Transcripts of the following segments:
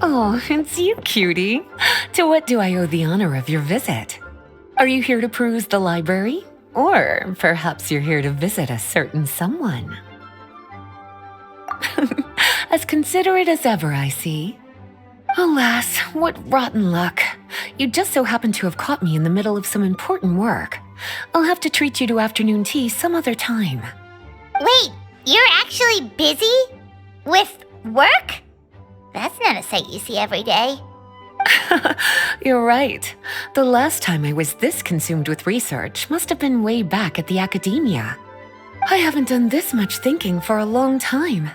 Oh, it's you, cutie. To what do I owe the honor of your visit? Are you here to peruse the library? Or perhaps you're here to visit a certain someone? As considerate as ever, I see. Alas, what rotten luck. You just so happen to have caught me in the middle of some important work. I'll have to treat you to afternoon tea some other time. Wait, you're actually busy? With work? That's not a sight you see every day. You're right. The last time I was this consumed with research must have been way back at the academia. I haven't done this much thinking for a long time.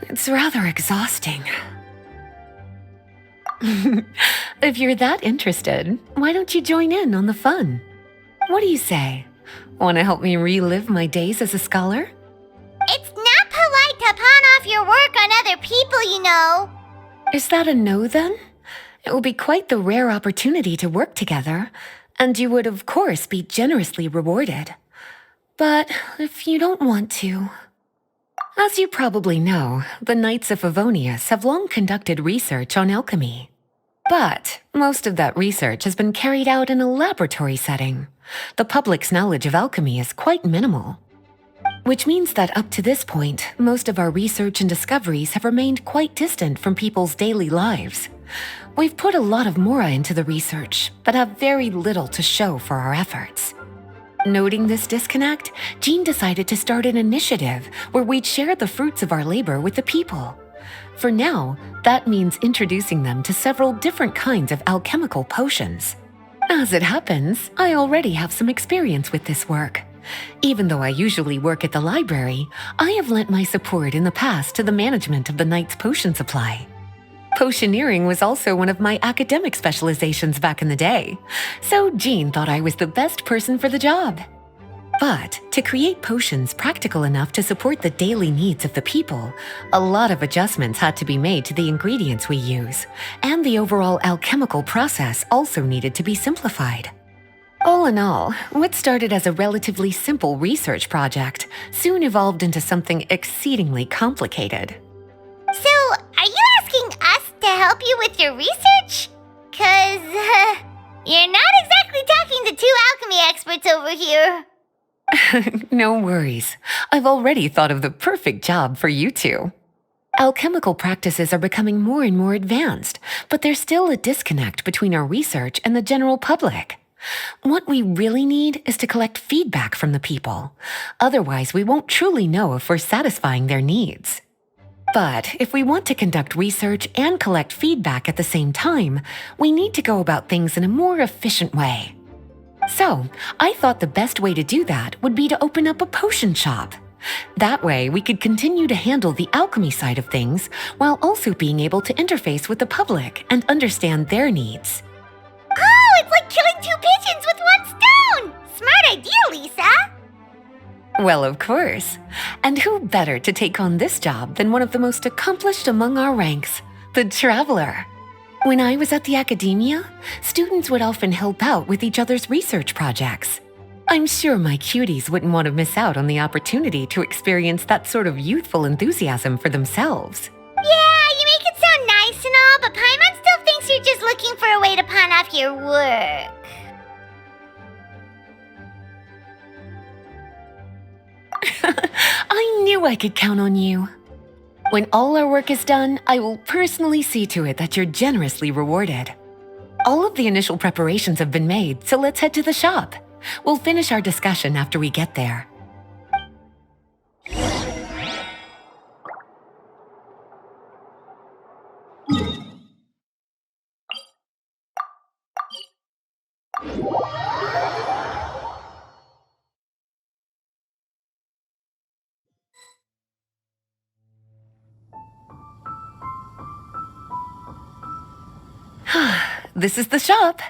It's rather exhausting. If you're that interested, why don't you join in on the fun? What do you say? Want to help me relive my days as a scholar? It's not polite to pawn off your work on other people, you know. Is that a no, then? It will be quite the rare opportunity to work together, and you would, of course, be generously rewarded. But if you don't want to... As you probably know, the Knights of Favonius have long conducted research on alchemy. But most of that research has been carried out in a laboratory setting. The public's knowledge of alchemy is quite minimal. Which means that up to this point, most of our research and discoveries have remained quite distant from people's daily lives. We've put a lot of mora into the research, but have very little to show for our efforts. Noting this disconnect, Jean decided to start an initiative where we'd share the fruits of our labor with the people. For now, that means introducing them to several different kinds of alchemical potions. As it happens, I already have some experience with this work. Even though I usually work at the library, I have lent my support in the past to the management of the Knight's potion supply. Potioneering was also one of my academic specializations back in the day, so Jean thought I was the best person for the job. But to create potions practical enough to support the daily needs of the people, a lot of adjustments had to be made to the ingredients we use, and the overall alchemical process also needed to be simplified. All in all, what started as a relatively simple research project soon evolved into something exceedingly complicated. So, are you asking us to help you with your research? 'Cause, you're not exactly talking to two alchemy experts over here. No worries. I've already thought of the perfect job for you two. Alchemical practices are becoming more and more advanced, but there's still a disconnect between our research and the general public. What we really need is to collect feedback from the people. Otherwise, we won't truly know if we're satisfying their needs. But if we want to conduct research and collect feedback at the same time, we need to go about things in a more efficient way. So, I thought the best way to do that would be to open up a potion shop. That way, we could continue to handle the alchemy side of things while also being able to interface with the public and understand their needs. Oh, it's like killing two pigeons with one stone! Smart idea, Lisa! Well, of course. And who better to take on this job than one of the most accomplished among our ranks, the Traveler? When I was at the academia, students would often help out with each other's research projects. I'm sure my cuties wouldn't want to miss out on the opportunity to experience that sort of youthful enthusiasm for themselves. Yeah, you make it sound nice and all, but Paimon still thinks you're just looking for a way to pawn off your work. I knew I could count on you. When all our work is done, I will personally see to it that you're generously rewarded. All of the initial preparations have been made, so let's head to the shop. We'll finish our discussion after we get there. This is the shop.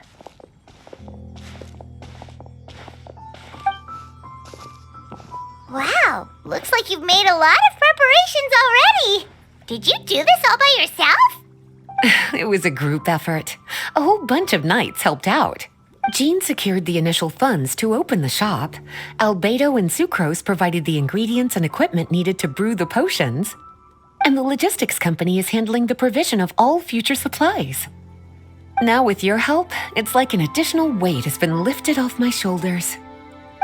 Wow, looks like you've made a lot of preparations already. Did you do this all by yourself? It was a group effort. A whole bunch of knights helped out. Jean secured the initial funds to open the shop. Albedo and Sucrose provided the ingredients and equipment needed to brew the potions. and the logistics company is handling the provision of all future supplies. Now with your help, it's like an additional weight has been lifted off my shoulders.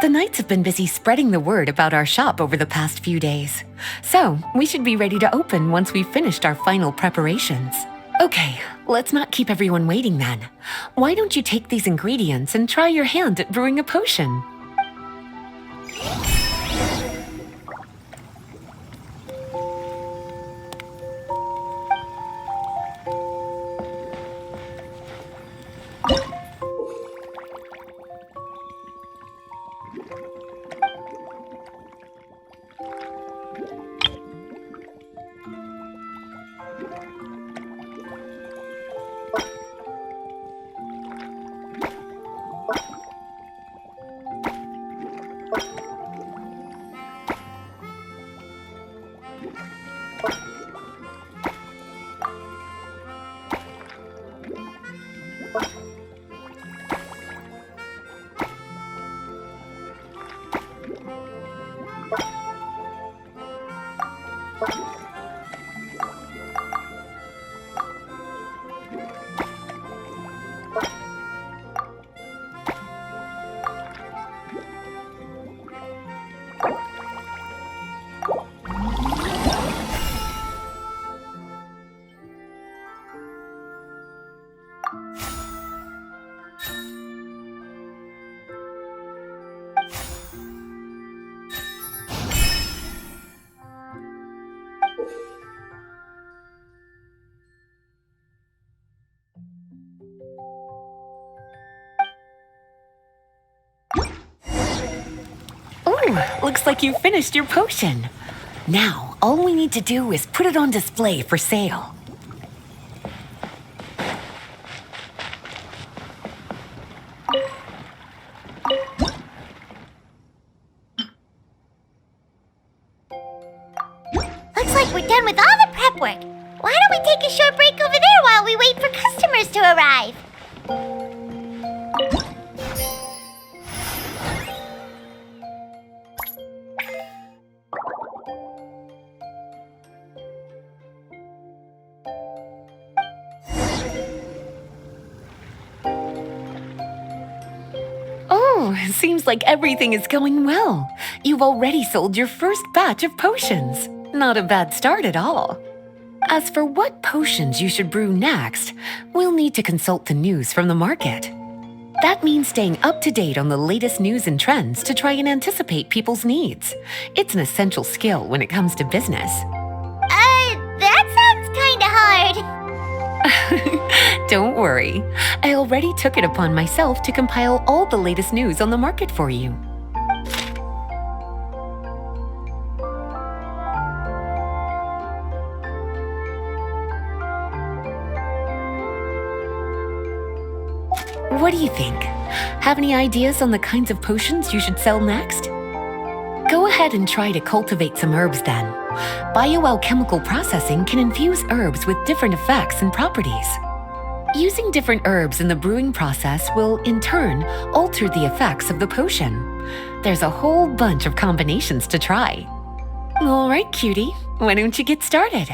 The knights have been busy spreading the word about our shop over the past few days, so we should be ready to open once we've finished our final preparations. Okay, let's not keep everyone waiting then. Why don't you take these ingredients and try your hand at brewing a potion? Looks like you finished your potion. Now, all we need to do is put it on display for sale. Looks like we're done with all the prep work. Why don't we take a short break over there while we wait for customers to arrive? Seems like everything is going well. You've already sold your first batch of potions. Not a bad start at all. As for what potions you should brew next, we'll need to consult the news from the market. That means staying up to date on the latest news and trends to try and anticipate people's needs. It's an essential skill when it comes to business. That sounds kinda hard. Don't worry. I already took it upon myself to compile all the latest news on the market for you. What do you think? Have any ideas on the kinds of potions you should sell next? Go ahead and try to cultivate some herbs then. Bioalchemical processing can infuse herbs with different effects and properties. Using different herbs in the brewing process will, in turn, alter the effects of the potion. There's a whole bunch of combinations to try. All right, cutie, why don't you get started?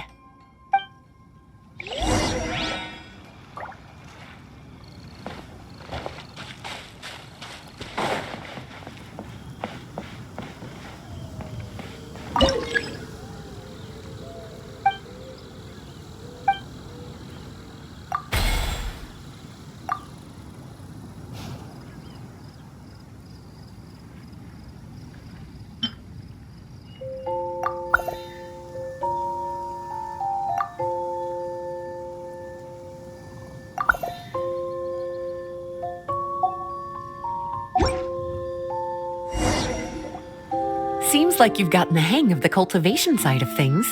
Seems like you've gotten the hang of the cultivation side of things.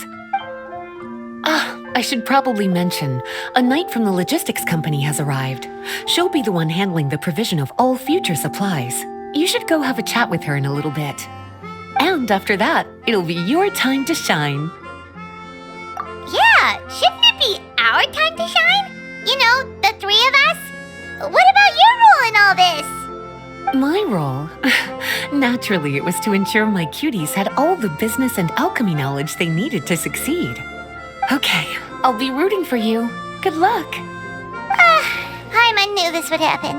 I should probably mention, a knight from the logistics company has arrived. She'll be the one handling the provision of all future supplies. You should go have a chat with her in a little bit. And after that, it'll be your time to shine. Yeah, shouldn't it be our time to shine? You know, the three of us? What about your role in all this? My role? Naturally, it was to ensure my cuties had all the business and alchemy knowledge they needed to succeed. Okay, I'll be rooting for you. Good luck. Paimon knew this would happen.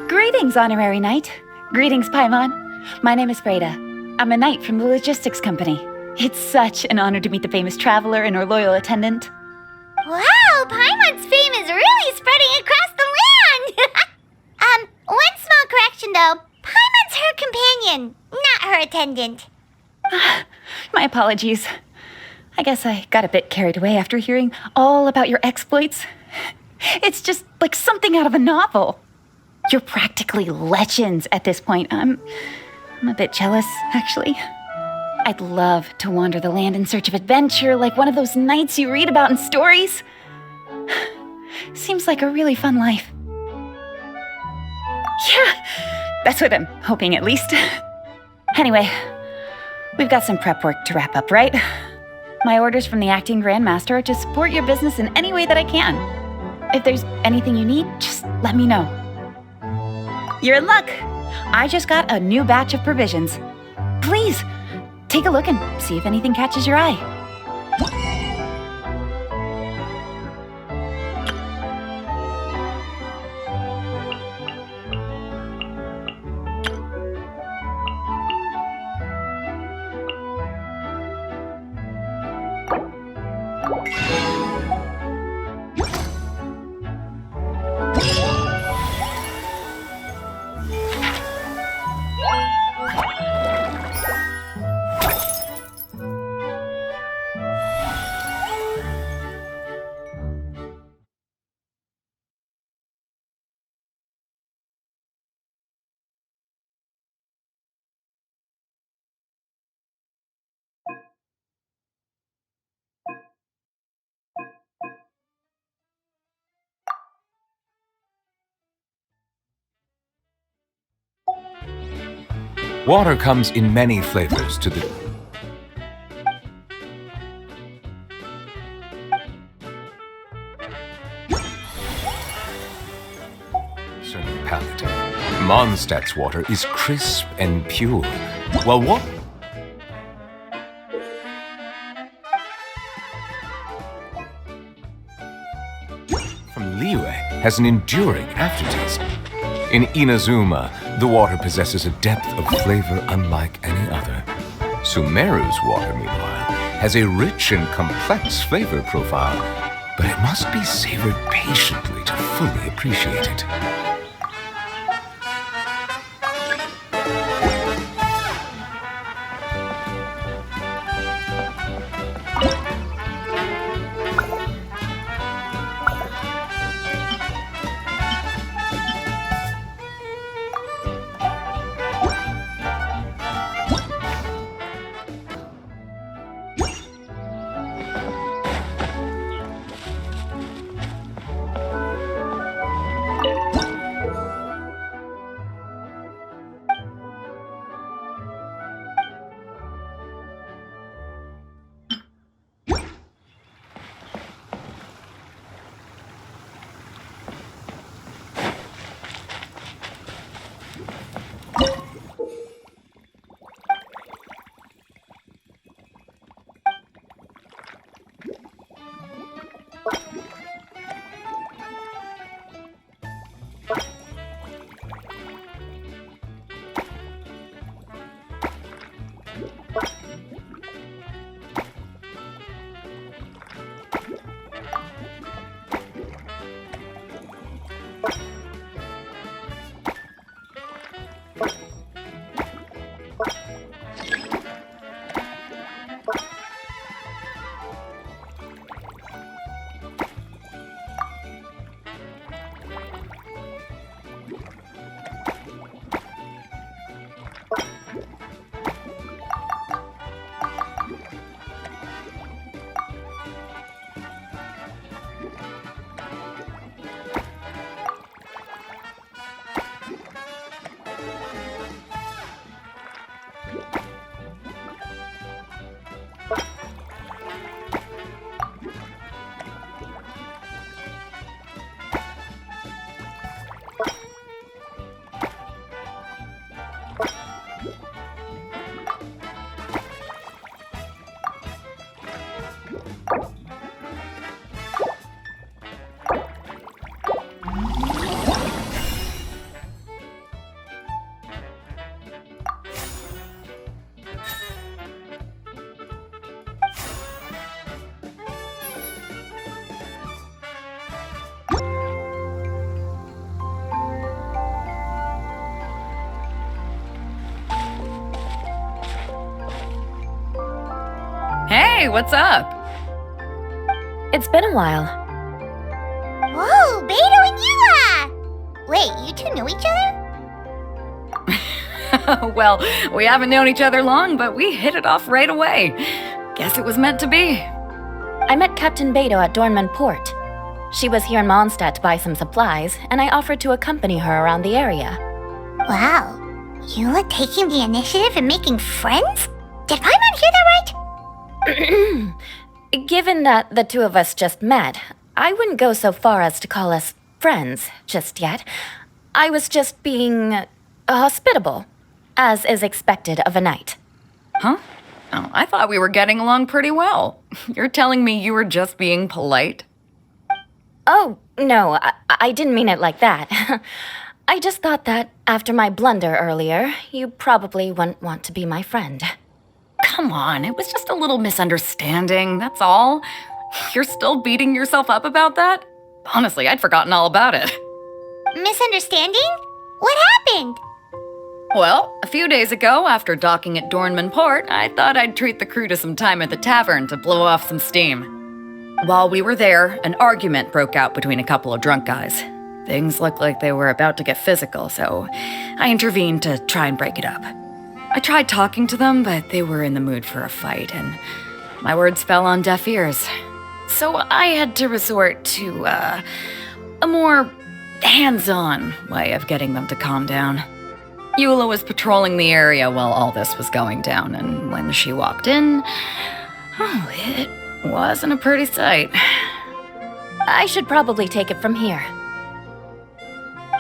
Greetings, Honorary Knight. Greetings, Paimon. My name is Freda. I'm a knight from the logistics company. It's such an honor to meet the famous traveler and her loyal attendant. Wow, Paimon's fame is really spreading across the land! One small correction though. Paimon's her companion, not her attendant. My apologies. I guess I got a bit carried away after hearing all about your exploits. It's just like something out of a novel. You're practically legends at this point. I'm a bit jealous, actually. I'd love to wander the land in search of adventure like one of those knights you read about in stories. Seems like a really fun life. Yeah, that's what I'm hoping at least. Anyway, we've got some prep work to wrap up, right? My orders from the acting Grandmaster are to support your business in any way that I can. If there's anything you need, just let me know. You're in luck. I just got a new batch of provisions. Please, take a look and see if anything catches your eye. Water comes in many flavors to the... certain palate. Mondstadt's water is crisp and pure, while what... from Liyue has an enduring aftertaste. In Inazuma, the water possesses a depth of flavor unlike any other. Sumeru's water, meanwhile, has a rich and complex flavor profile, but it must be savored patiently to fully appreciate it. Hey, what's up? It's been a while. Whoa, Beto and Yula! Wait, you two know each other? Well, we haven't known each other long, but we hit it off right away. Guess it was meant to be. I met Captain Beto at Dornman Port. She was here in Mondstadt to buy some supplies, and I offered to accompany her around the area. Wow, Yula taking the initiative and making friends? Did Paimon hear that right? Given that the two of us just met, I wouldn't go so far as to call us friends just yet. I was just being hospitable, as is expected of a knight. Huh? Oh, I thought we were getting along pretty well. You're telling me you were just being polite? Oh, no, I didn't mean it like that. I just thought that after my blunder earlier, you probably wouldn't want to be my friend. Come on, it was just a little misunderstanding, that's all. You're still beating yourself up about that? Honestly, I'd forgotten all about it. Misunderstanding? What happened? Well, a few days ago, after docking at Dornman Port, I thought I'd treat the crew to some time at the tavern to blow off some steam. While we were there, an argument broke out between a couple of drunk guys. Things looked like they were about to get physical, so I intervened to try and break it up. I tried talking to them, but they were in the mood for a fight, and my words fell on deaf ears. So I had to resort to a more hands-on way of getting them to calm down. Eula was patrolling the area while all this was going down, and when she walked in, oh, it wasn't a pretty sight. I should probably take it from here.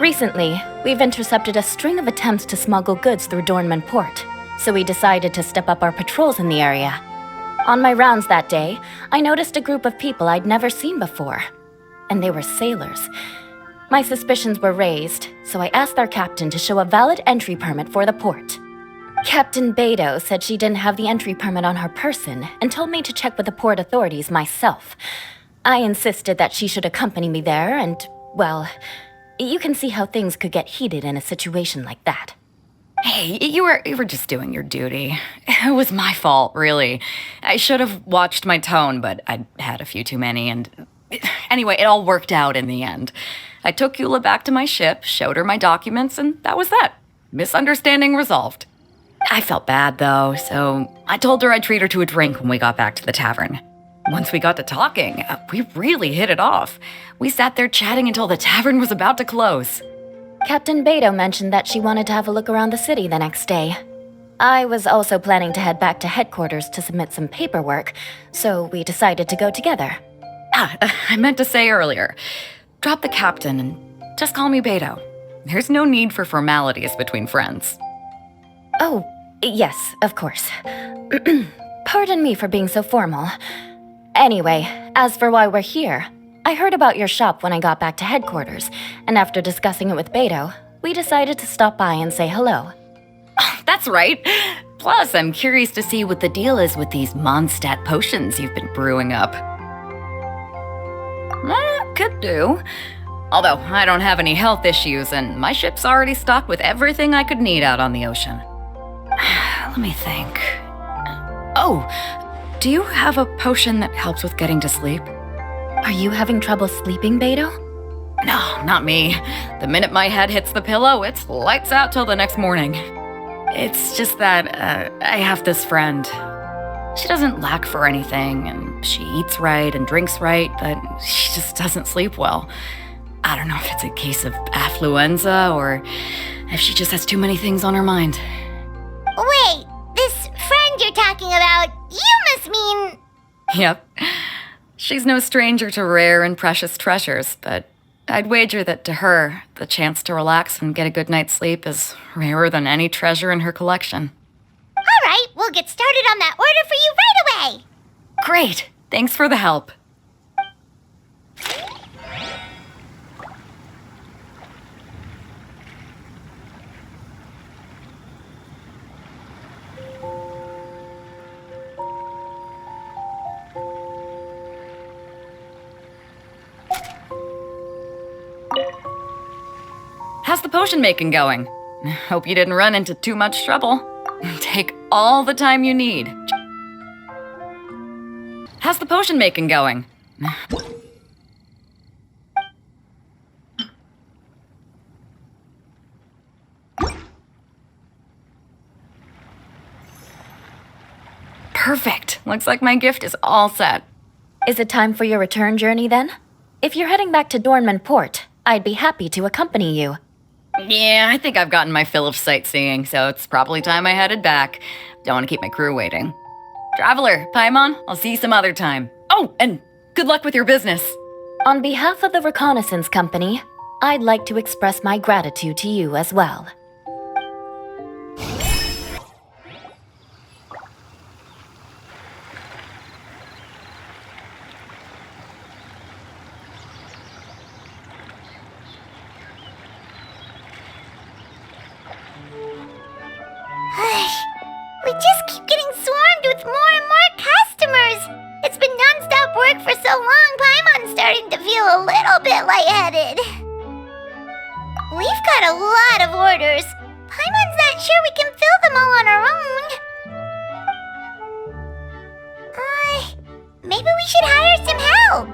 Recently, we've intercepted a string of attempts to smuggle goods through Dornman Port, so we decided to step up our patrols in the area. On my rounds that day, I noticed a group of people I'd never seen before, and they were sailors. My suspicions were raised, so I asked our captain to show a valid entry permit for the port. Captain Beto said she didn't have the entry permit on her person and told me to check with the port authorities myself. I insisted that she should accompany me there, and, well, you can see how things could get heated in a situation like that. Hey, you were just doing your duty. It was my fault, really. I should have watched my tone, but I'd had a few too many, and anyway, it all worked out in the end. I took Eula back to my ship, showed her my documents, and that was that. Misunderstanding resolved. I felt bad, though, so I told her I'd treat her to a drink when we got back to the tavern. Once we got to talking, we really hit it off. We sat there chatting until the tavern was about to close. Captain Beto mentioned that she wanted to have a look around the city the next day. I was also planning to head back to headquarters to submit some paperwork, so we decided to go together. I meant to say earlier, drop the captain and just call me Beto. There's no need for formalities between friends. Oh, yes, of course. Pardon me for being so formal. Anyway, as for why we're here, I heard about your shop when I got back to headquarters, and after discussing it with Beto, we decided to stop by and say hello. That's right. Plus, I'm curious to see what the deal is with these Mondstadt potions you've been brewing up. Could do. Although, I don't have any health issues, and my ship's already stocked with everything I could need out on the ocean. Let me think. Oh, do you have a potion that helps with getting to sleep? Are you having trouble sleeping, Beto? No, not me. The minute my head hits the pillow, it's lights out till the next morning. It's just that I have this friend. She doesn't lack for anything, and she eats right and drinks right, but she just doesn't sleep well. I don't know if it's a case of affluenza or if she just has too many things on her mind. Wait, this friend you're talking about, you must mean... Yep. She's no stranger to rare and precious treasures, but I'd wager that to her, the chance to relax and get a good night's sleep is rarer than any treasure in her collection. All right, we'll get started on that order for you right away. Great! Thanks for the help. How's the potion making going? Hope you didn't run into too much trouble. Take all the time you need. how's the potion making going? Perfect. Looks like my gift is all set. Is it time for your return journey then? If you're heading back to Dornman Port, I'd be happy to accompany you. Yeah, I think I've gotten my fill of sightseeing, so it's probably time I headed back. Don't want to keep my crew waiting. Traveler, Paimon, I'll see you some other time. Oh, and good luck with your business. On behalf of the Reconnaissance Company, I'd like to express my gratitude to you as well. We just keep getting swarmed with more and more customers. It's been non-stop work for so long, Paimon's starting to feel a little bit lightheaded. We've got a lot of orders. Paimon's not sure we can fill them all on our own. Maybe we should hire some help.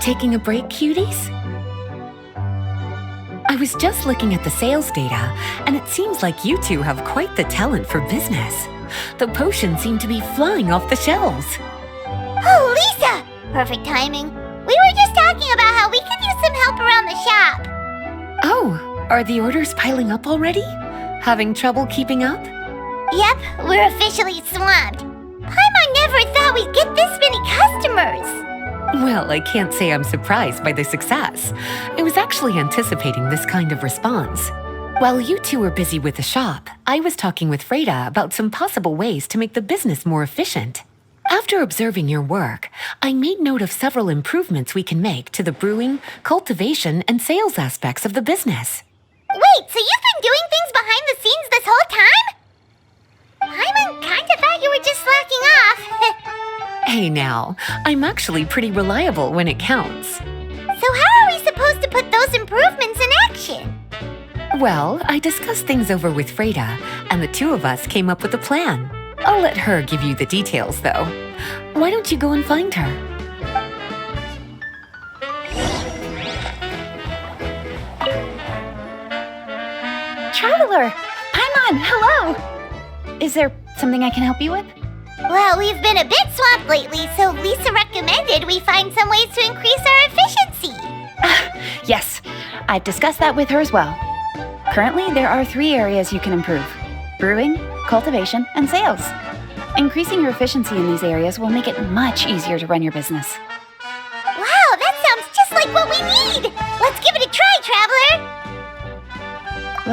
Taking a break, cuties? I was just looking at the sales data, and it seems like you two have quite the talent for business. The potions seem to be flying off the shelves. Oh, Lisa! Perfect timing. We were just talking about how we could use some help around the shop. Oh, are the orders piling up already? Having trouble keeping up? Yep, we're officially swamped. Paimon never thought we'd get this many customers. Well, I can't say I'm surprised by the success. I was actually anticipating this kind of response. While you two were busy with the shop, I was talking with Freda about some possible ways to make the business more efficient. After observing your work, I made note of several improvements we can make to the brewing, cultivation, and sales aspects of the business. Wait, so you've been doing things behind the scenes this whole time? Paimon kinda thought you were just slacking off. Hey now, I'm actually pretty reliable when it counts. So how are we supposed to put those improvements in action? Well, I discussed things over with Freda, and the two of us came up with a plan. I'll let her give you the details, though. Why don't you go and find her? Traveler! Paimon, hello! Is there something I can help you with? Well, we've been a bit swamped lately, so Lisa recommended we find some ways to increase our efficiency. Yes, I've discussed that with her as well. Currently, there are 3 areas you can improve: brewing, cultivation, and sales. Increasing your efficiency in these areas will make it much easier to run your business. Wow, that sounds just like what we need! Let's give it a try, Traveler!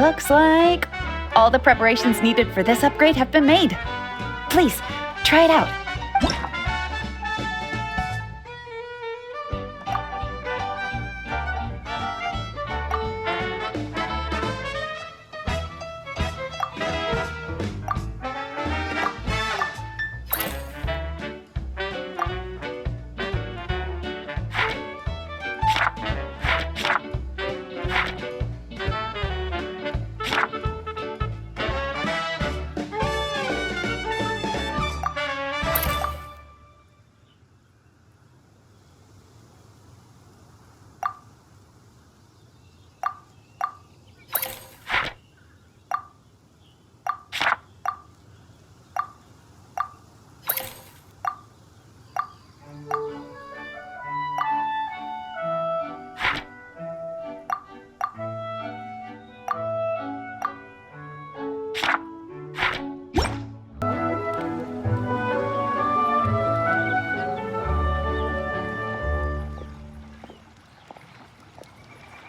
Looks like all the preparations needed for this upgrade have been made. Please, try it out.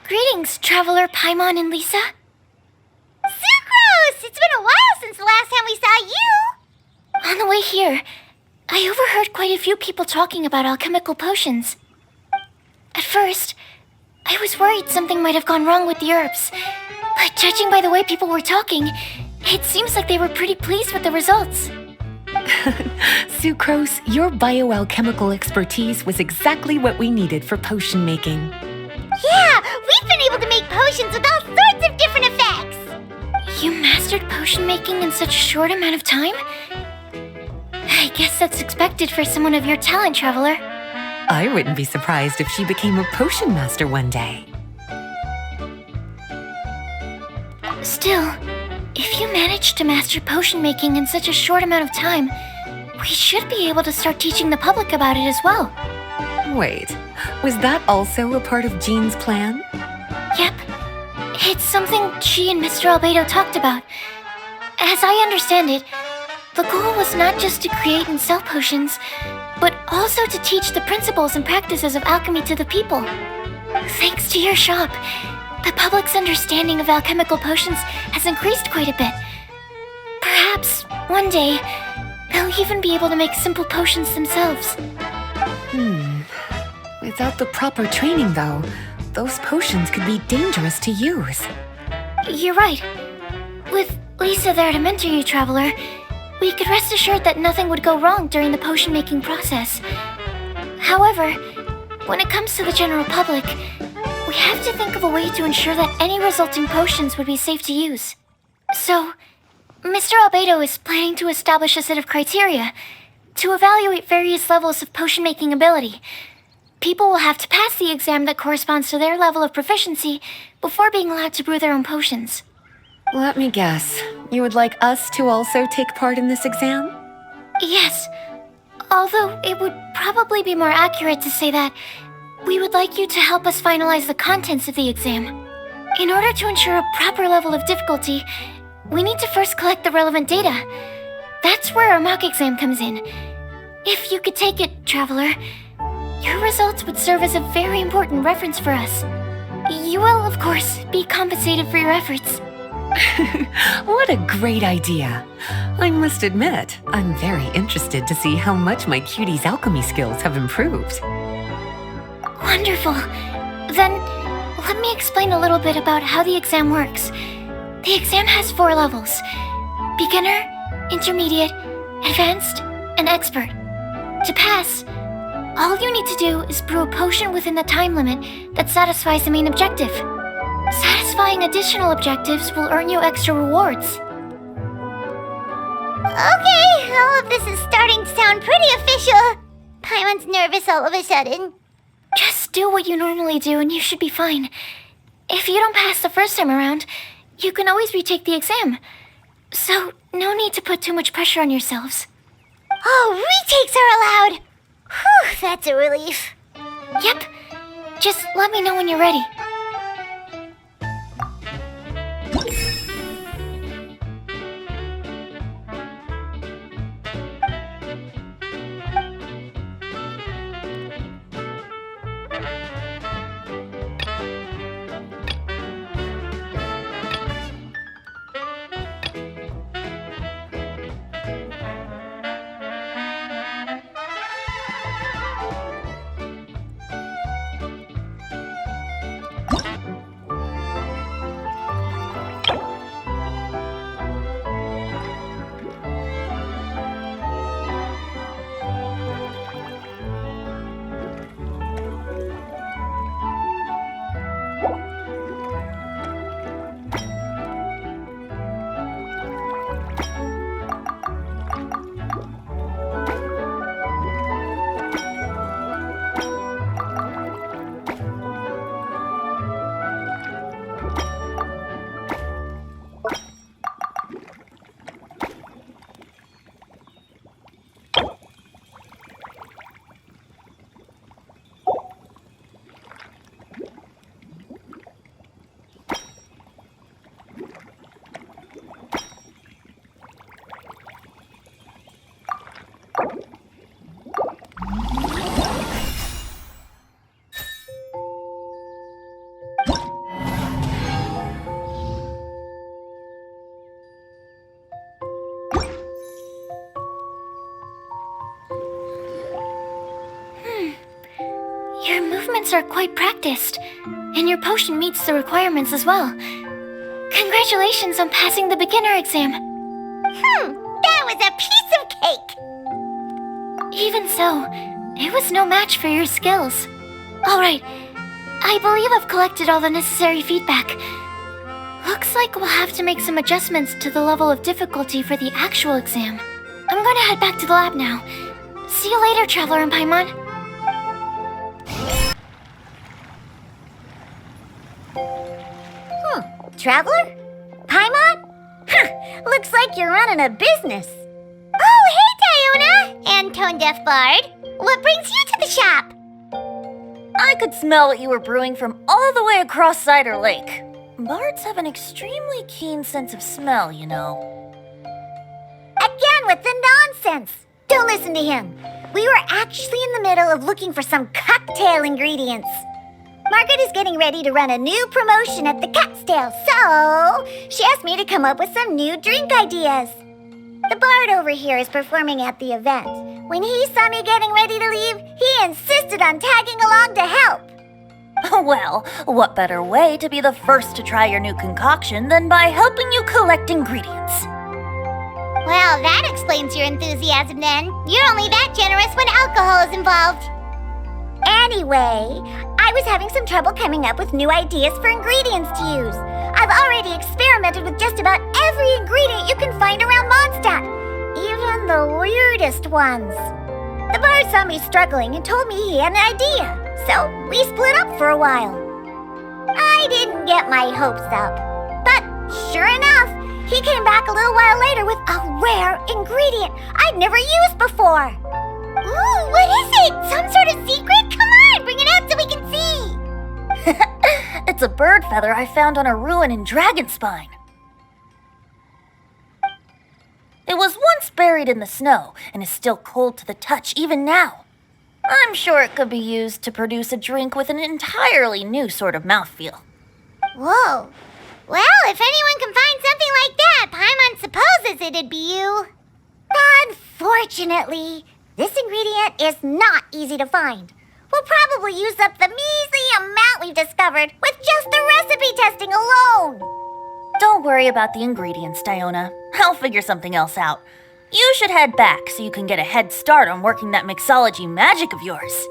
Greetings, Traveler, Paimon, and Lisa. Sucrose! It's been a while since the last time we saw you! On the way here, I overheard quite a few people talking about alchemical potions. At first, I was worried something might have gone wrong with the herbs, but judging by the way people were talking, it seems like they were pretty pleased with the results. Sucrose, your bioalchemical expertise was exactly what we needed for potion making. Yeah, we've been able to make potions with all sorts of different effects! You mastered potion making in such a short amount of time? I guess that's expected for someone of your talent, Traveler. I wouldn't be surprised if she became a potion master one day. Still, if you managed to master potion making in such a short amount of time, we should be able to start teaching the public about it as well. Wait, was that also a part of Jean's plan? Yep. It's something she and Mr. Albedo talked about. As I understand it, the goal was not just to create and sell potions, but also to teach the principles and practices of alchemy to the people. Thanks to your shop, the public's understanding of alchemical potions has increased quite a bit. Perhaps, one day, they'll even be able to make simple potions themselves. Without the proper training, though, those potions could be dangerous to use. You're right. With Lisa there to mentor you, Traveler, we could rest assured that nothing would go wrong during the potion-making process. However, when it comes to the general public, we have to think of a way to ensure that any resulting potions would be safe to use. So, Mr. Albedo is planning to establish a set of criteria to evaluate various levels of potion-making ability. People will have to pass the exam that corresponds to their level of proficiency before being allowed to brew their own potions. Let me guess. You would like us to also take part in this exam? Yes, although it would probably be more accurate to say that we would like you to help us finalize the contents of the exam. In order to ensure a proper level of difficulty, we need to first collect the relevant data. That's where our mock exam comes in. If you could take it, Traveler, your results would serve as a very important reference for us. You will, of course, be compensated for your efforts. What a great idea. I must admit, I'm very interested to see how much my cutie's alchemy skills have improved. Wonderful. Then, let me explain a little bit about how the exam works. The exam has 4 levels: beginner, intermediate, advanced, and expert. To pass, all you need to do is brew a potion within the time limit that satisfies the main objective. Satisfying additional objectives will earn you extra rewards. Okay, all of this is starting to sound pretty official. Paimon's nervous all of a sudden. Just do what you normally do and you should be fine. If you don't pass the first time around, you can always retake the exam. So, no need to put too much pressure on yourselves. Oh, retakes are allowed! Whew, that's a relief. Yep. Just let me know when you're ready. Your movements are quite practiced, and your potion meets the requirements as well. Congratulations on passing the beginner exam. That was a piece of cake. Even so, it was no match for your skills. Alright, I believe I've collected all the necessary feedback. Looks like we'll have to make some adjustments to the level of difficulty for the actual exam. I'm gonna head back to the lab now. See you later, Traveler and Paimon. Traveler? Paimon? Looks like you're running a business. Oh, hey, Diona! And Tone Deaf Bard. What brings you to the shop? I could smell what you were brewing from all the way across Cider Lake. Bards have an extremely keen sense of smell, you know. Again with the nonsense. Don't listen to him. We were actually in the middle of looking for some cocktail ingredients. Margaret is getting ready to run a new promotion at the Catstail, so she asked me to come up with some new drink ideas. The bard over here is performing at the event. When he saw me getting ready to leave, he insisted on tagging along to help. Well, what better way to be the first to try your new concoction than by helping you collect ingredients? Well, that explains your enthusiasm then. You're only that generous when alcohol is involved. Anyway, I was having some trouble coming up with new ideas for ingredients to use. I've already experimented with just about every ingredient you can find around Mondstadt, even the weirdest ones. The bard saw me struggling and told me he had an idea, so we split up for a while. I didn't get my hopes up, but sure enough, he came back a little while later with a rare ingredient I'd never used before. Ooh, what is it? Some sort of secret? Come on, bring it out so we can see. It's a bird feather I found on a ruin in Dragonspine. It was once buried in the snow and is still cold to the touch even now. I'm sure it could be used to produce a drink with an entirely new sort of mouthfeel. Whoa. Well, if anyone can find something like that, Paimon supposes it'd be you. Unfortunately, this ingredient is not easy to find. We'll probably use up the measly amount we've discovered with just the recipe testing alone. Don't worry about the ingredients, Diona. I'll figure something else out. You should head back so you can get a head start on working that mixology magic of yours.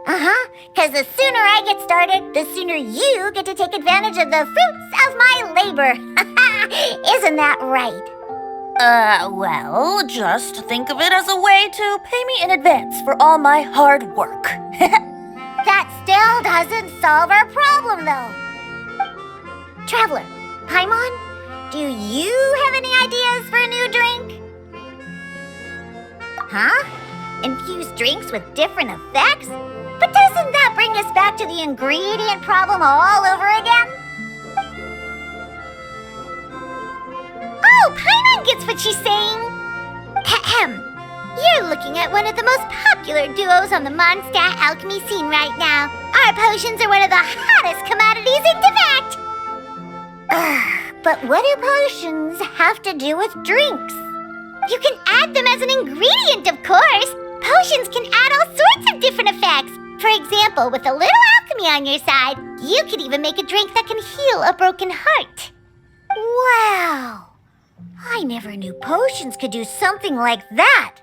Because the sooner I get started, the sooner you get to take advantage of the fruits of my labor. Isn't that right? Well, just think of it as a way to pay me in advance for all my hard work. That still doesn't solve our problem, though. Traveler, Paimon, do you have any ideas for a new drink? Huh? Infuse drinks with different effects? But doesn't that bring us back to the ingredient problem all over again? Oh, Paimon gets what she's saying. Ahem. You're looking at one of the most popular duos on the Mondstadt alchemy scene right now. Our potions are one of the hottest commodities in Tibet. But what do potions have to do with drinks? You can add them as an ingredient, of course. Potions can add all sorts of different effects. For example, with a little alchemy on your side, you could even make a drink that can heal a broken heart. Wow! I never knew potions could do something like that.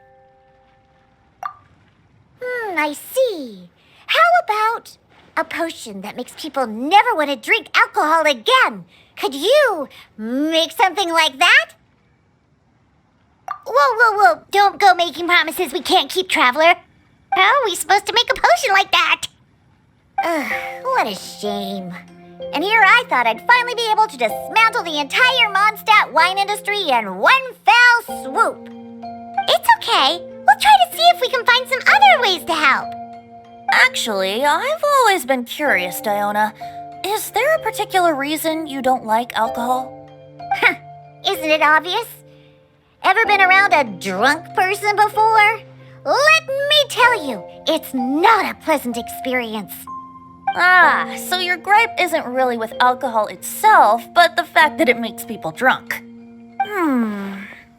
I see. How about a potion that makes people never want to drink alcohol again? Could you make something like that? Whoa. Don't go making promises we can't keep, Traveler. How are we supposed to make a potion like that? What a shame. And here I thought I'd finally be able to dismantle the entire Mondstadt wine industry in one fell swoop. It's okay. We'll try to see if we can find some other ways to help. Actually, I've always been curious, Diona. Is there a particular reason you don't like alcohol? Isn't it obvious? Ever been around a drunk person before? Let me tell you, it's not a pleasant experience. So your gripe isn't really with alcohol itself, but the fact that it makes people drunk.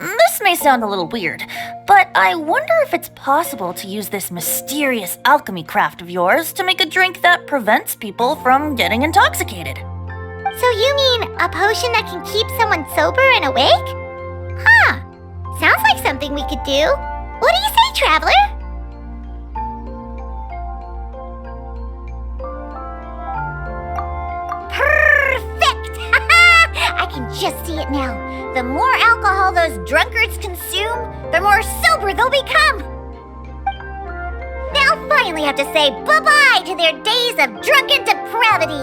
This may sound a little weird, but I wonder if it's possible to use this mysterious alchemy craft of yours to make a drink that prevents people from getting intoxicated. So you mean a potion that can keep someone sober and awake? Sounds like something we could do. What do you say, Traveler? Perfect! I can just see it now. The more alcohol those drunkards consume, the more sober they'll become. They'll finally have to say bye-bye to their days of drunken depravity.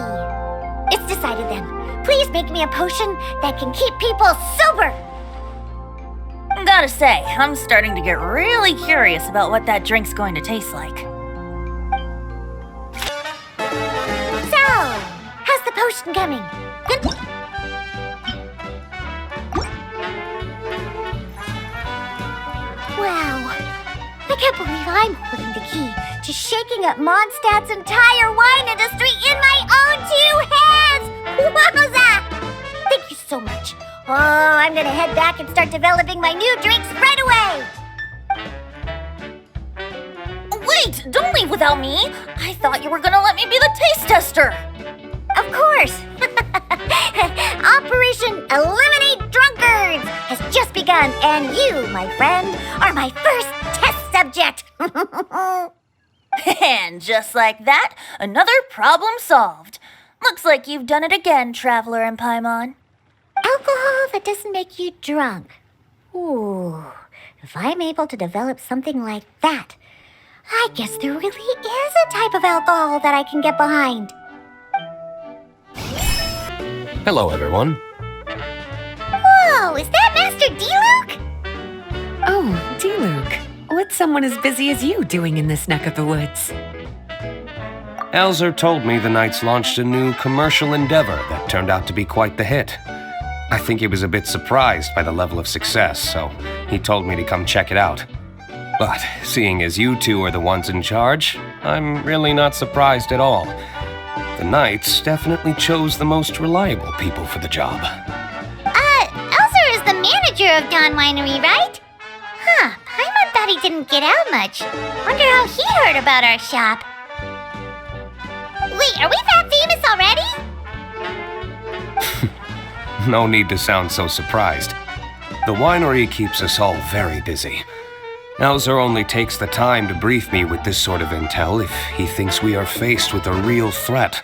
It's decided then. Please make me a potion that can keep people sober. Gotta say, I'm starting to get really curious about what that drink's going to taste like. So, how's the potion coming? Wow, I can't believe I'm holding the key to shaking up Mondstadt's entire wine industry in my own two hands! Wowza! Thank you so much. Oh, I'm gonna head back and start developing my new drinks right away! Wait, don't leave without me! I thought you were gonna let me be the taste tester! Of course! Operation Eliminate Drunkards has just begun, and you, my friend, are my first test subject! And just like that, another problem solved. Looks like you've done it again, Traveler and Paimon. Alcohol that doesn't make you drunk. Ooh, if I'm able to develop something like that, I guess there really is a type of alcohol that I can get behind. Hello, everyone. Whoa, is that Master D-Luke? Oh, D-Luke, what's someone as busy as you doing in this neck of the woods? Elzer told me the Knights launched a new commercial endeavor that turned out to be quite the hit. I think he was a bit surprised by the level of success, so he told me to come check it out. But seeing as you two are the ones in charge, I'm really not surprised at all. The Knights definitely chose the most reliable people for the job. Elzer is the manager of Dawn Winery, right? Huh, Paimon thought he didn't get out much. Wonder how he heard about our shop. Wait, are we that famous already? No need to sound so surprised. The winery keeps us all very busy. Elzer only takes the time to brief me with this sort of intel if he thinks we are faced with a real threat.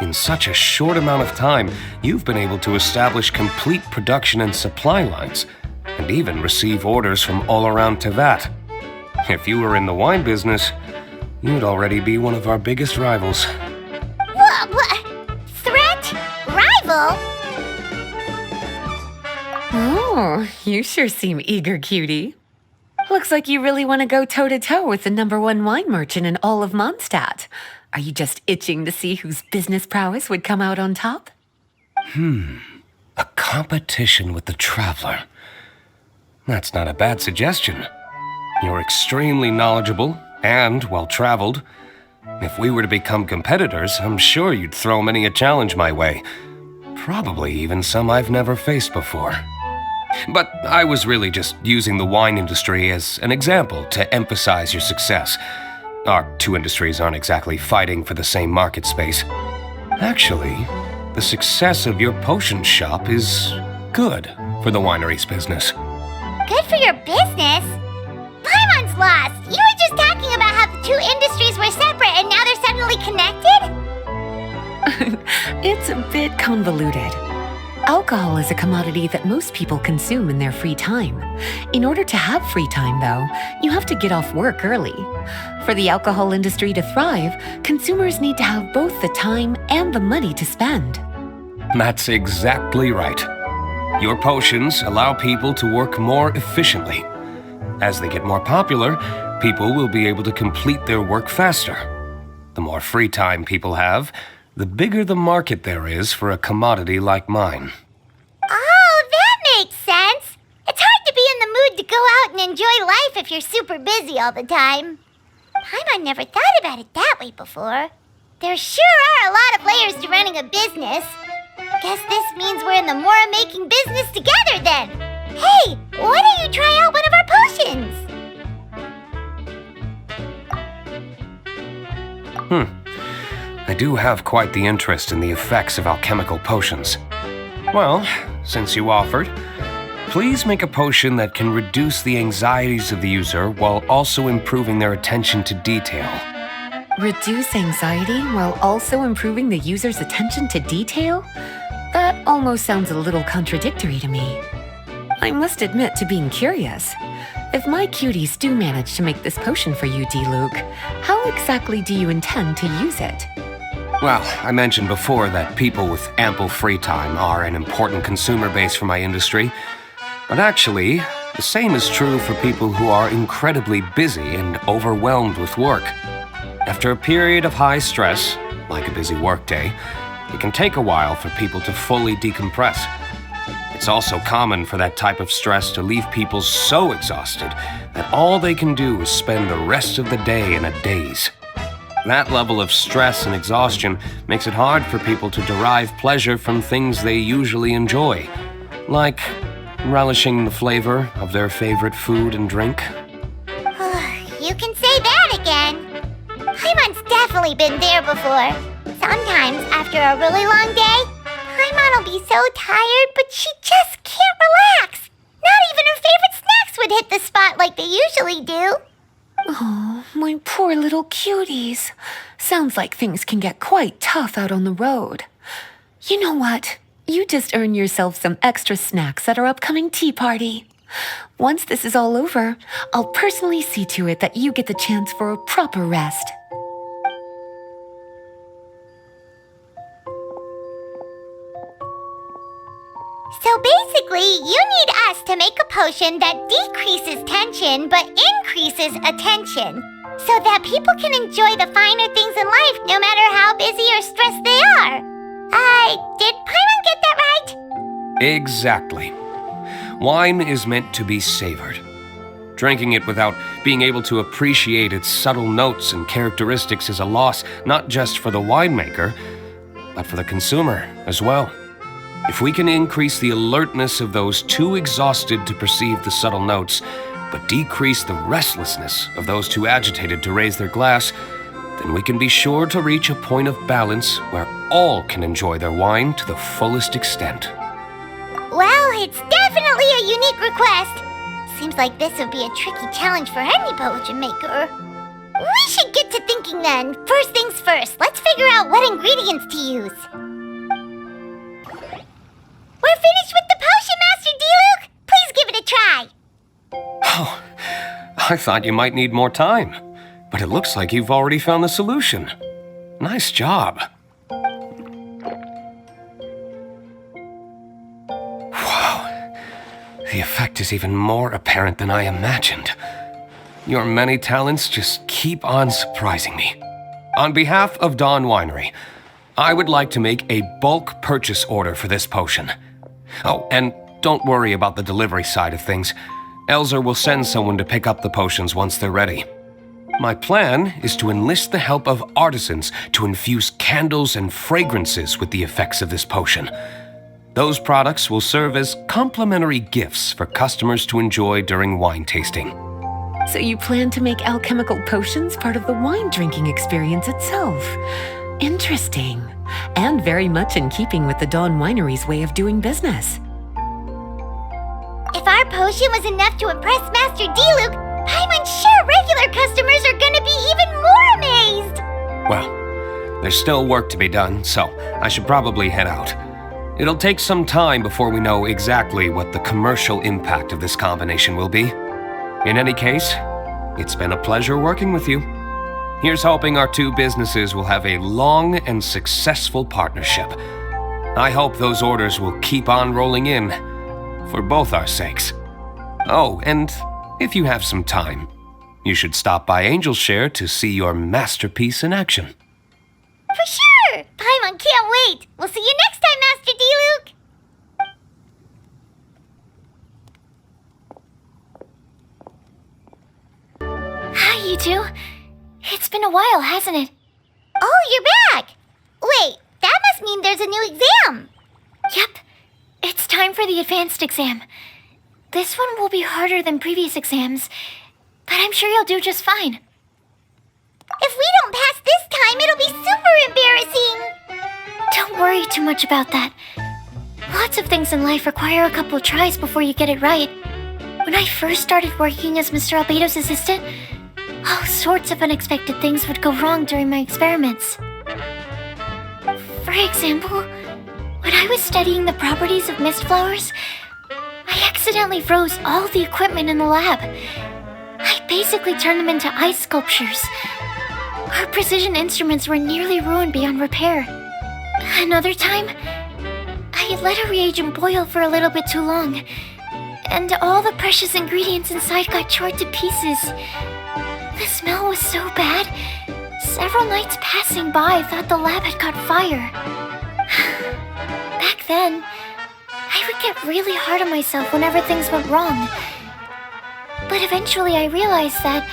In such a short amount of time, you've been able to establish complete production and supply lines, and even receive orders from all around Tevat. If you were in the wine business, you'd already be one of our biggest rivals. What? Threat? Rival? Oh, you sure seem eager, cutie. Looks like you really want to go toe-to-toe with the #1 wine merchant in all of Mondstadt. Are you just itching to see whose business prowess would come out on top? A competition with the Traveler. That's not a bad suggestion. You're extremely knowledgeable and well-traveled. If we were to become competitors, I'm sure you'd throw many a challenge my way. Probably even some I've never faced before. But I was really just using the wine industry as an example to emphasize your success. Our two industries aren't exactly fighting for the same market space. Actually, the success of your potion shop is good for the winery's business. Good for your business? Paimon's lost! You were just talking about how the two industries were separate and now they're suddenly connected? It's a bit convoluted. Alcohol is a commodity that most people consume in their free time. In order to have free time, though, you have to get off work early. For the alcohol industry to thrive, consumers need to have both the time and the money to spend. That's exactly right. Your potions allow people to work more efficiently. As they get more popular, people will be able to complete their work faster. The more free time people have, the bigger the market there is for a commodity like mine. Oh, that makes sense! It's hard to be in the mood to go out and enjoy life if you're super busy all the time. Paimon never thought about it that way before. There sure are a lot of layers to running a business. Guess this means we're in the Mora-making business together then. Hey, why don't you try out one of our potions? I do have quite the interest in the effects of alchemical potions. Well, since you offered, please make a potion that can reduce the anxieties of the user while also improving their attention to detail. Reduce anxiety while also improving the user's attention to detail? That almost sounds a little contradictory to me. I must admit to being curious. If my cuties do manage to make this potion for you, D-Luke, how exactly do you intend to use it? Well, I mentioned before that people with ample free time are an important consumer base for my industry. But actually, the same is true for people who are incredibly busy and overwhelmed with work. After a period of high stress, like a busy workday, it can take a while for people to fully decompress. It's also common for that type of stress to leave people so exhausted that all they can do is spend the rest of the day in a daze. That level of stress and exhaustion makes it hard for people to derive pleasure from things they usually enjoy, like relishing the flavor of their favorite food and drink. You can say that again. Paimon's definitely been there before. Sometimes, after a really long day, Paimon will be so tired, but she just can't relax. Not even her favorite snacks would hit the spot like they usually do. Oh, my poor little cuties. Sounds like things can get quite tough out on the road. You know what? You just earn yourself some extra snacks at our upcoming tea party. Once this is all over, I'll personally see to it that you get the chance for a proper rest. So basically, you need us to make a potion that decreases tension but increases attention, so that people can enjoy the finer things in life no matter how busy or stressed they are. Did Paimon get that right? Exactly. Wine is meant to be savored. Drinking it without being able to appreciate its subtle notes and characteristics is a loss not just for the winemaker, but for the consumer as well. If we can increase the alertness of those too exhausted to perceive the subtle notes, but decrease the restlessness of those too agitated to raise their glass, then we can be sure to reach a point of balance where all can enjoy their wine to the fullest extent. Well, it's definitely a unique request. Seems like this would be a tricky challenge for any potion maker. We should get to thinking then. First things first, let's figure out what ingredients to use. We're finished with the potion, Master D-Luke! Please give it a try! Oh, I thought you might need more time, but it looks like you've already found the solution. Nice job. Wow, the effect is even more apparent than I imagined. Your many talents just keep on surprising me. On behalf of Dawn Winery, I would like to make a bulk purchase order for this potion. Oh, and don't worry about the delivery side of things. Elzer will send someone to pick up the potions once they're ready. My plan is to enlist the help of artisans to infuse candles and fragrances with the effects of this potion. Those products will serve as complimentary gifts for customers to enjoy during wine tasting. So you plan to make alchemical potions part of the wine drinking experience itself. Interesting. And very much in keeping with the Dawn Winery's way of doing business. If our potion was enough to impress Master D-Luke, Paimon's sure regular customers are gonna be even more amazed! Well, there's still work to be done, so I should probably head out. It'll take some time before we know exactly what the commercial impact of this combination will be. In any case, it's been a pleasure working with you. Here's hoping our two businesses will have a long and successful partnership. I hope those orders will keep on rolling in, for both our sakes. Oh, and if you have some time, you should stop by Angel's Share to see your masterpiece in action. For sure! Paimon can't wait! We'll see you next time, Master D-Luke! Hi, you two. It's been a while, hasn't it? Oh, you're back! Wait, that must mean there's a new exam! Yep. It's time for the advanced exam. This one will be harder than previous exams, but I'm sure you'll do just fine. If we don't pass this time, it'll be super embarrassing! Don't worry too much about that. Lots of things in life require a couple tries before you get it right. When I first started working as Mr. Albedo's assistant, all sorts of unexpected things would go wrong during my experiments. For example, when I was studying the properties of mist flowers, I accidentally froze all the equipment in the lab. I basically turned them into ice sculptures. Our precision instruments were nearly ruined beyond repair. Another time, I had let a reagent boil for a little bit too long, and all the precious ingredients inside got chored to pieces. The smell was so bad, several nights passing by thought the lab had caught fire. Back then, I would get really hard on myself whenever things went wrong. But eventually I realized that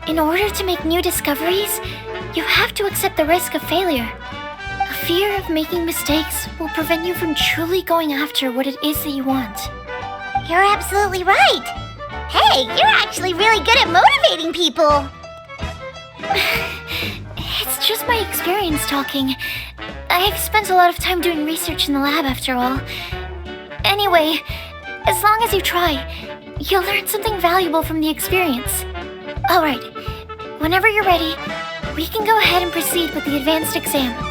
in order to make new discoveries, you have to accept the risk of failure. A fear of making mistakes will prevent you from truly going after what it is that you want. You're absolutely right. Hey, you're actually really good at motivating people. It's just my experience talking. I've spent a lot of time doing research in the lab after all. Anyway, as long as you try, you'll learn something valuable from the experience. Alright, whenever you're ready, we can go ahead and proceed with the advanced exam.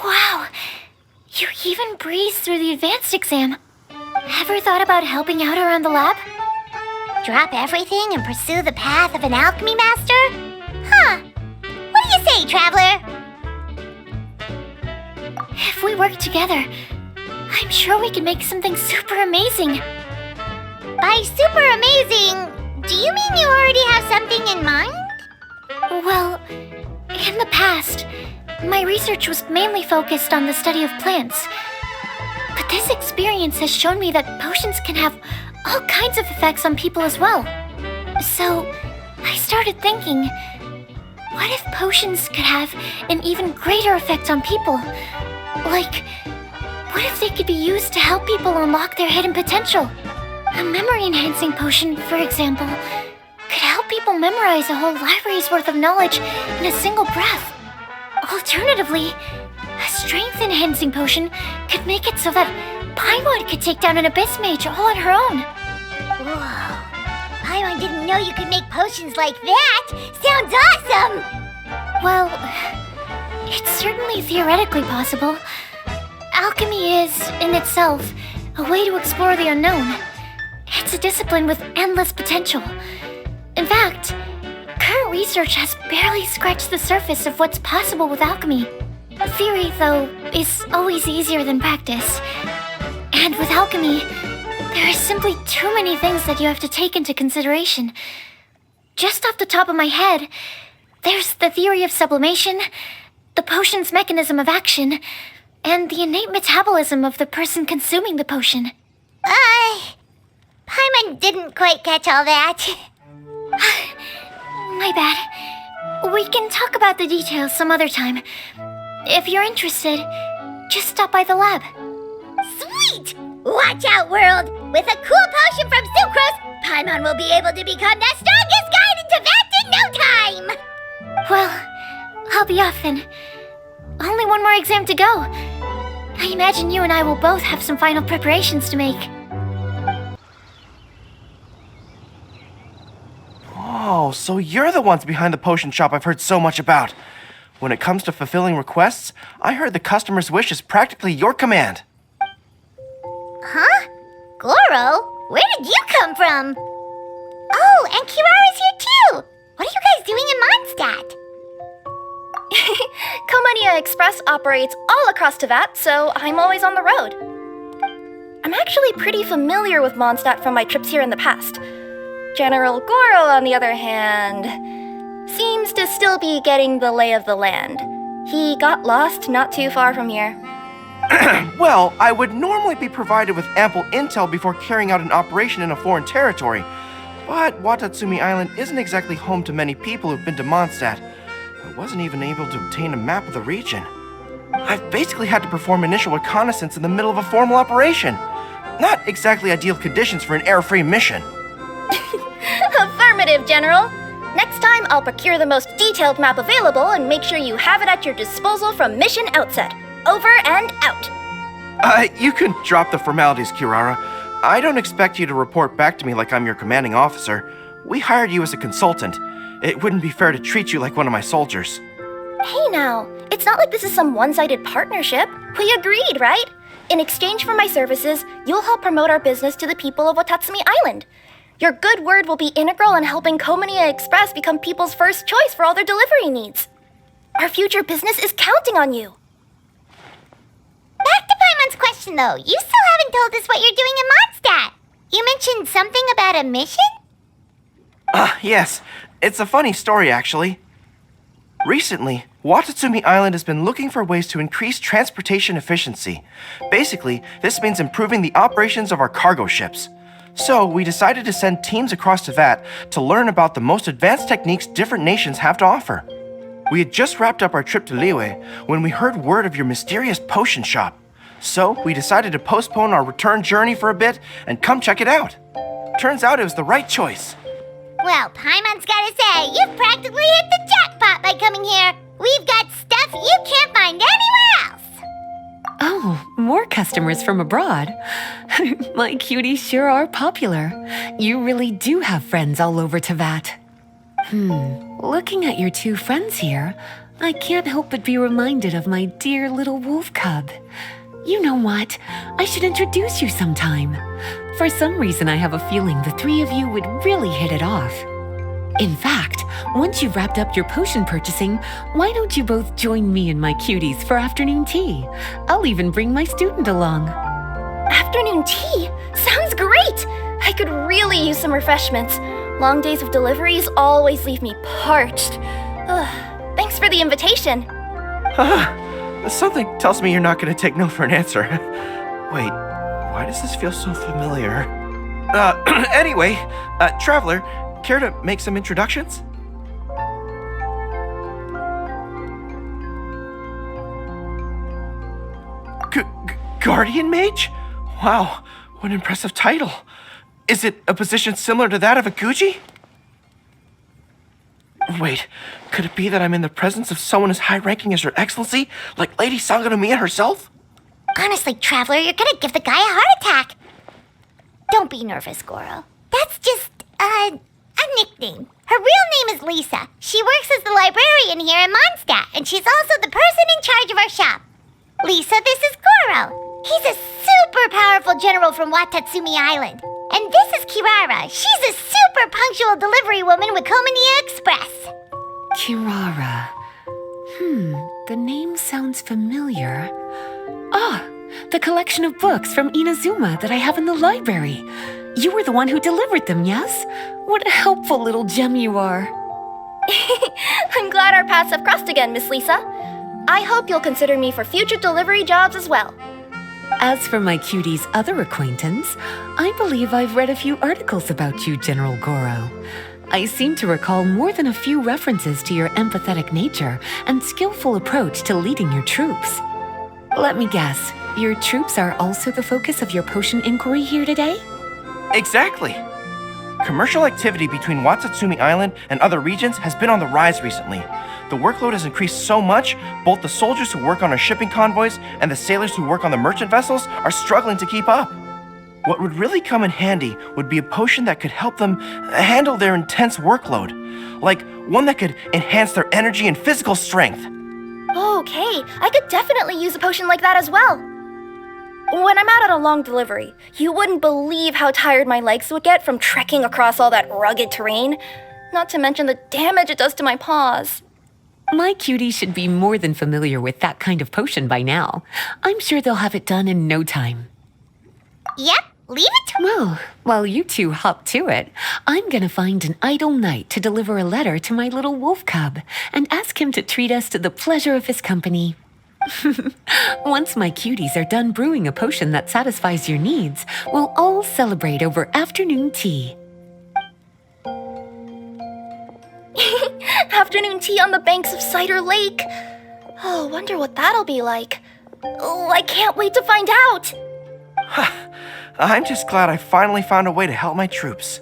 Wow, you even breezed through the advanced exam. Ever thought about helping out around the lab? Drop everything and pursue the path of an alchemy master? Huh. What do you say, Traveler? If we work together, I'm sure we can make something super amazing. By super amazing, do you mean you already have something in mind? Well, in the past, my research was mainly focused on the study of plants. But this experience has shown me that potions can have all kinds of effects on people as well. So, I started thinking, what if potions could have an even greater effect on people? Like, what if they could be used to help people unlock their hidden potential? A memory-enhancing potion, for example, could help people memorize a whole library's worth of knowledge in a single breath. Alternatively, a strength-enhancing potion could make it so that Paimon could take down an Abyss Mage all on her own. Whoa. I didn't know you could make potions like that. Sounds awesome! Well, it's certainly theoretically possible. Alchemy is, in itself, a way to explore the unknown. It's a discipline with endless potential. In fact, current research has barely scratched the surface of what's possible with alchemy. Theory, though, is always easier than practice. And with alchemy, there are simply too many things that you have to take into consideration. Just off the top of my head, there's the theory of sublimation, the potion's mechanism of action, and the innate metabolism of the person consuming the potion. Paimon didn't quite catch all that. My bad. We can talk about the details some other time. If you're interested, just stop by the lab. Sweet! Watch out, world! With a cool potion from Sucrose, Paimon will be able to become the strongest guide into Vact in no time! Well, I'll be off then. Only one more exam to go. I imagine you and I will both have some final preparations to make. Oh, so you're the ones behind the potion shop I've heard so much about. When it comes to fulfilling requests, I heard the customer's wish is practically your command. Huh? Goro? Where did you come from? Oh, and Kirara's here too! What are you guys doing in Mondstadt? Komania Express operates all across Teyvat, so I'm always on the road. I'm actually pretty familiar with Mondstadt from my trips here in the past. General Goro, on the other hand, seems to still be getting the lay of the land. He got lost not too far from here. Well, I would normally be provided with ample intel before carrying out an operation in a foreign territory. But Watatsumi Island isn't exactly home to many people who've been to Mondstadt. I wasn't even able to obtain a map of the region. I've basically had to perform initial reconnaissance in the middle of a formal operation. Not exactly ideal conditions for an error-free mission. Affirmative, General. Next time, I'll procure the most detailed map available and make sure you have it at your disposal from mission outset. Over and out. You can drop the formalities, Kirara. I don't expect you to report back to me like I'm your commanding officer. We hired you as a consultant. It wouldn't be fair to treat you like one of my soldiers. Hey now, it's not like this is some one-sided partnership. We agreed, right? In exchange for my services, you'll help promote our business to the people of Watatsumi Island. Your good word will be integral in helping Komania Express become people's first choice for all their delivery needs. Our future business is counting on you. Back to Paimon's question, though. You still haven't told us what you're doing in Mondstadt. You mentioned something about a mission? Yes. It's a funny story, actually. Recently, Watatsumi Island has been looking for ways to increase transportation efficiency. Basically, this means improving the operations of our cargo ships. So, we decided to send teams across to Vat to learn about the most advanced techniques different nations have to offer. We had just wrapped up our trip to Liyue when we heard word of your mysterious potion shop. So, we decided to postpone our return journey for a bit and come check it out. Turns out it was the right choice. Well, Paimon's gotta say, you've practically hit the jackpot by coming here. We've got stuff you can't find anywhere else. Oh, more customers from abroad. My cuties sure are popular. You really do have friends all over Teyvat. Looking at your two friends here, I can't help but be reminded of my dear little wolf cub. You know what? I should introduce you sometime. For some reason, I have a feeling the three of you would really hit it off. In fact, once you've wrapped up your potion purchasing, why don't you both join me and my cuties for afternoon tea? I'll even bring my student along. Afternoon tea? Sounds great! I could really use some refreshments. Long days of deliveries always leave me parched. Ugh, thanks for the invitation. Something tells me you're not going to take no for an answer. Wait, why does this feel so familiar? Anyway, Traveler, care to make some introductions? Guardian Mage? Wow, what an impressive title. Is it a position similar to that of a Guji? Wait, could it be that I'm in the presence of someone as high-ranking as Her Excellency, like Lady Sangonomiya herself? Honestly, Traveler, you're gonna give the guy a heart attack. Don't be nervous, Goro. That's just, a nickname. Her real name is Lisa. She works as the librarian here in Mondstadt, and she's also the person in charge of our shop. Lisa, this is Goro. He's a super powerful general from Watatsumi Island. And this is Kirara. She's a super punctual delivery woman with Komania Express. Kirara. The name sounds familiar. Ah, the collection of books from Inazuma that I have in the library. You were the one who delivered them, yes? What a helpful little gem you are. I'm glad our paths have crossed again, Miss Lisa. I hope you'll consider me for future delivery jobs as well. As for my cutie's other acquaintance, I believe I've read a few articles about you, General Goro. I seem to recall more than a few references to your empathetic nature and skillful approach to leading your troops. Let me guess, your troops are also the focus of your potion inquiry here today? Exactly. Commercial activity between Watatsumi Island and other regions has been on the rise recently. The workload has increased so much, both the soldiers who work on our shipping convoys and the sailors who work on the merchant vessels are struggling to keep up. What would really come in handy would be a potion that could help them handle their intense workload. Like one that could enhance their energy and physical strength. Okay, I could definitely use a potion like that as well. When I'm out on a long delivery, you wouldn't believe how tired my legs would get from trekking across all that rugged terrain. Not to mention the damage it does to my paws. My cutie should be more than familiar with that kind of potion by now. I'm sure they'll have it done in no time. Yep, leave it to Well, while you two hop to it, I'm gonna find an idle knight to deliver a letter to my little wolf cub and ask him to treat us to the pleasure of his company. Once my cuties are done brewing a potion that satisfies your needs, we'll all celebrate over afternoon tea. Afternoon tea on the banks of Cider Lake. Oh, wonder what that'll be like. Oh, I can't wait to find out. I'm just glad I finally found a way to help my troops.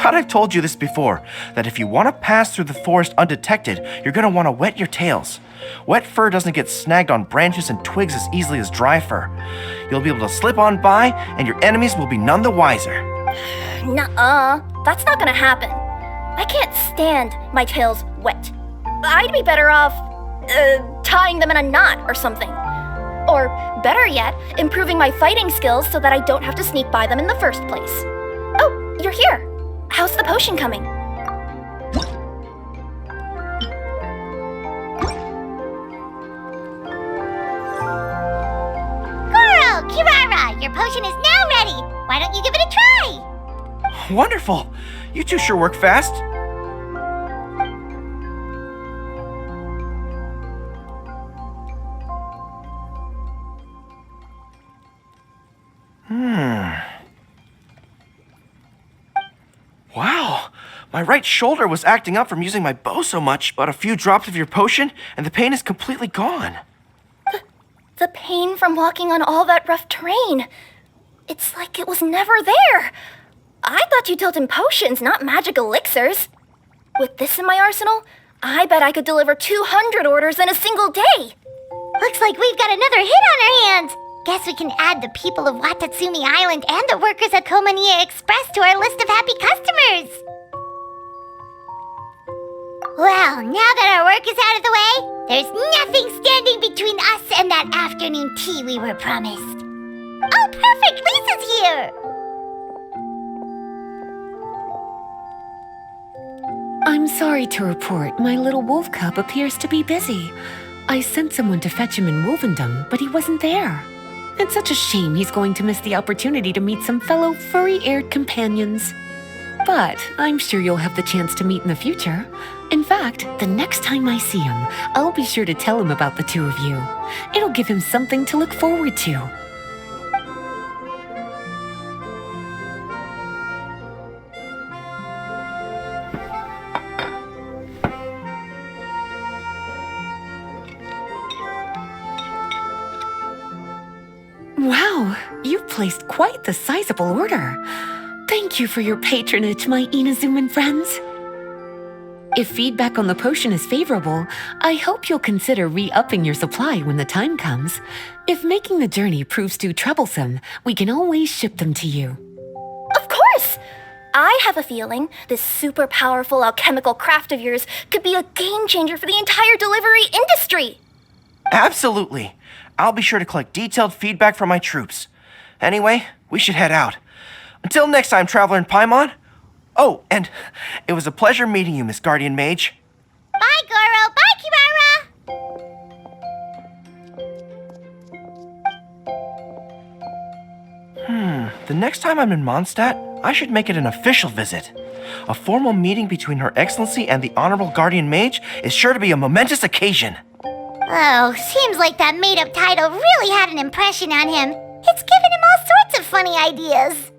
thought I've told you this before, that if you want to pass through the forest undetected, you're going to want to wet your tails. Wet fur doesn't get snagged on branches and twigs as easily as dry fur. You'll be able to slip on by, and your enemies will be none the wiser. Nuh-uh. That's not gonna happen. I can't stand my tails wet. I'd be better off, tying them in a knot or something. Or, better yet, improving my fighting skills so that I don't have to sneak by them in the first place. Oh, you're here. How's the potion coming? Goro, Kirara, your potion is now ready. Why don't you give it a try? Wonderful! You two sure work fast. Wow! My right shoulder was acting up from using my bow so much, but a few drops of your potion, and the pain is completely gone. The pain from walking on all that rough terrain. It's like it was never there. I thought you dealt in potions, not magic elixirs. With this in my arsenal, I bet I could deliver 200 orders in a single day. Looks like we've got another hit on our hands. Guess we can add the people of Watatsumi Island and the workers at Komaniya Express to our list of happy customers. Well, now that our work is out of the way, there's nothing standing between us and that afternoon tea we were promised. Oh, perfect! Lisa's here! I'm sorry to report my little wolf cub appears to be busy. I sent someone to fetch him in Wolvendom, but he wasn't there. It's such a shame he's going to miss the opportunity to meet some fellow furry-haired companions. But I'm sure you'll have the chance to meet in the future. In fact, the next time I see him, I'll be sure to tell him about the two of you. It'll give him something to look forward to. Wow, you've placed quite the sizable order. Thank you for your patronage, my Inazuman friends. If feedback on the potion is favorable, I hope you'll consider re-upping your supply when the time comes. If making the journey proves too troublesome, we can always ship them to you. Of course! I have a feeling this super powerful alchemical craft of yours could be a game changer for the entire delivery industry. Absolutely. I'll be sure to collect detailed feedback from my troops. Anyway, we should head out. Until next time, Traveler in Paimon. Oh, and it was a pleasure meeting you, Miss Guardian Mage. Bye, Goro! Bye, Kirara! The next time I'm in Mondstadt, I should make it an official visit. A formal meeting between Her Excellency and the Honorable Guardian Mage is sure to be a momentous occasion. Oh, seems like that made-up title really had an impression on him. It's given him all sorts of funny ideas.